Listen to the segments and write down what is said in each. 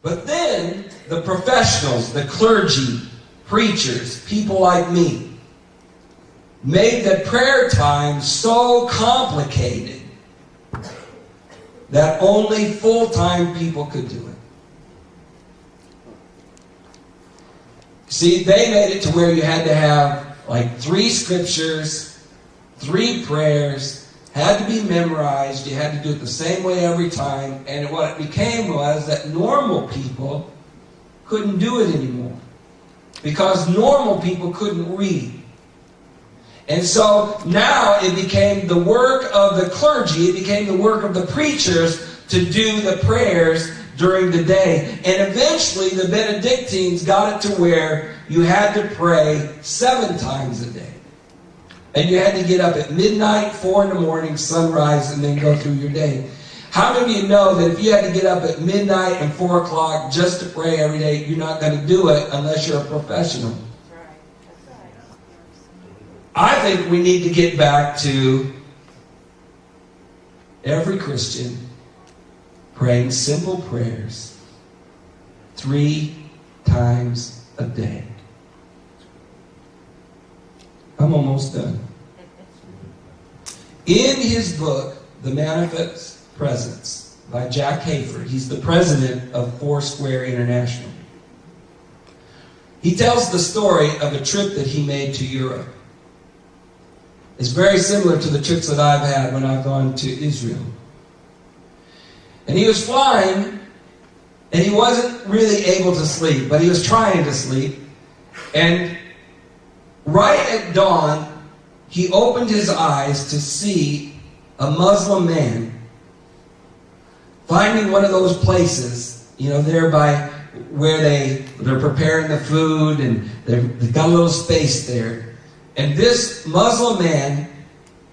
But then the professionals, the clergy, preachers, people like me, made the prayer time so complicated that only full-time people could do it. See, they made it to where you had to have like 3 scriptures, 3 prayers, had to be memorized. You had to do it the same way every time. And what it became was that normal people couldn't do it anymore because normal people couldn't read. And so now it became the work of the clergy, it became the work of the preachers to do the prayers during the day. And eventually the Benedictines got it to where you had to pray 7 times a day. And you had to get up at midnight, 4 in the morning, sunrise, and then go through your day. How many of you know that if you had to get up at midnight and 4 o'clock just to pray every day, you're not going to do it unless you're a professional? I think we need to get back to every Christian praying simple prayers 3 times a day. I'm almost done. In his book, The Manifest Presence, by Jack Hayford, he's the president of Foursquare International. He tells the story of a trip that he made to Europe. It's very similar to the trips that I've had when I've gone to Israel. And he was flying, and he wasn't really able to sleep, but he was trying to sleep. And right at dawn, he opened his eyes to see a Muslim man finding one of those places, there by where they're preparing the food, and they've got a little space there. And this Muslim man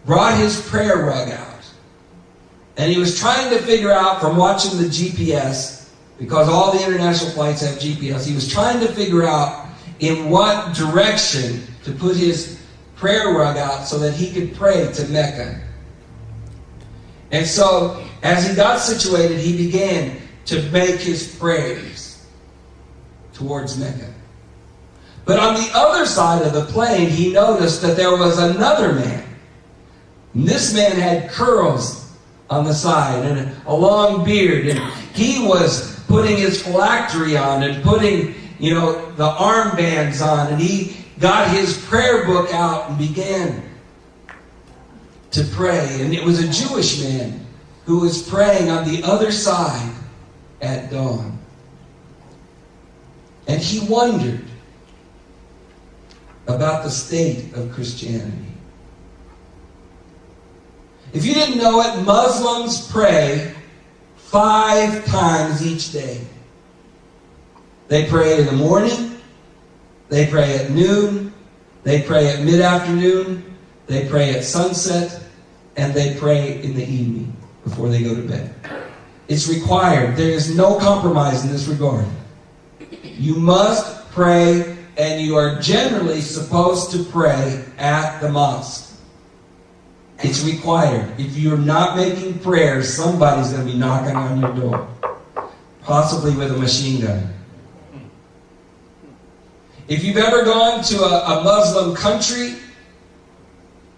brought his prayer rug out. And he was trying to figure out from watching the GPS, because all the international flights have GPS, he was trying to figure out in what direction to put his prayer rug out so that he could pray to Mecca. And so, as he got situated, he began to make his prayers towards Mecca. But on the other side of the plane, he noticed that there was another man. And this man had curls on the side and a long beard. And he was putting his phylactery on and putting, the armbands on. And he got his prayer book out and began to pray. And it was a Jewish man who was praying on the other side at dawn. And he wondered about the state of Christianity. If you didn't know it, Muslims pray 5 times each day. They pray in the morning, they pray at noon, they pray at mid-afternoon, they pray at sunset, and they pray in the evening before they go to bed. It's required. There is no compromise in this regard. You must pray, and you are generally supposed to pray at the mosque. It's required. If you're not making prayers, somebody's going to be knocking on your door, possibly with a machine gun. If you've ever gone to a Muslim country,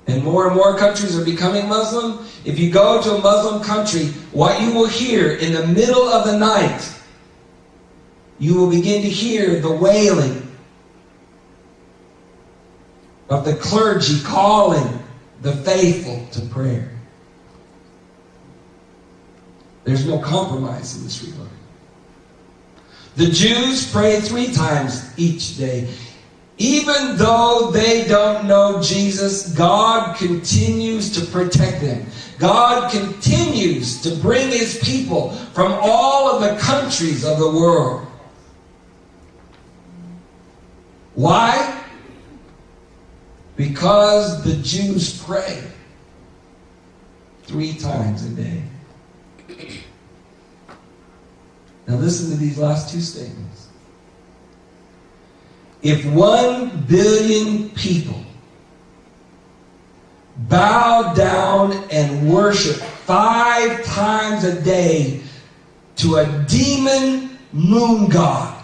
and more countries are becoming Muslim, if you go to a Muslim country, what you will hear in the middle of the night, you will begin to hear the wailing of the clergy calling the faithful to prayer. There's no compromise in this regard. The Jews pray 3 times each day. Even though they don't know Jesus, God continues to protect them. God continues to bring his people from all of the countries of the world. Why? Because the Jews pray 3 times a day. Now listen to these last 2 statements. If 1 billion people bow down and worship 5 times a day to a demon moon god?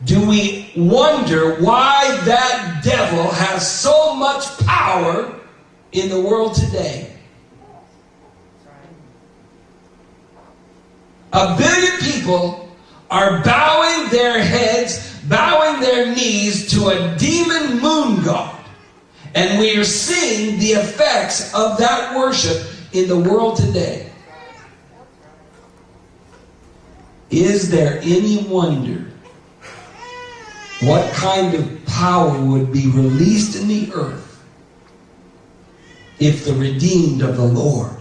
Do we wonder why that devil has so much power in the world today? 1 billion people are bowing their heads, bowing their knees to a demon moon god. And we are seeing the effects of that worship in the world today. Is there any wonder what kind of power would be released in the earth if the redeemed of the Lord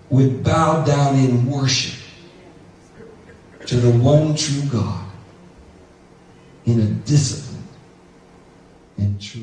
would bow down in worship to the one true God in a disciplined and true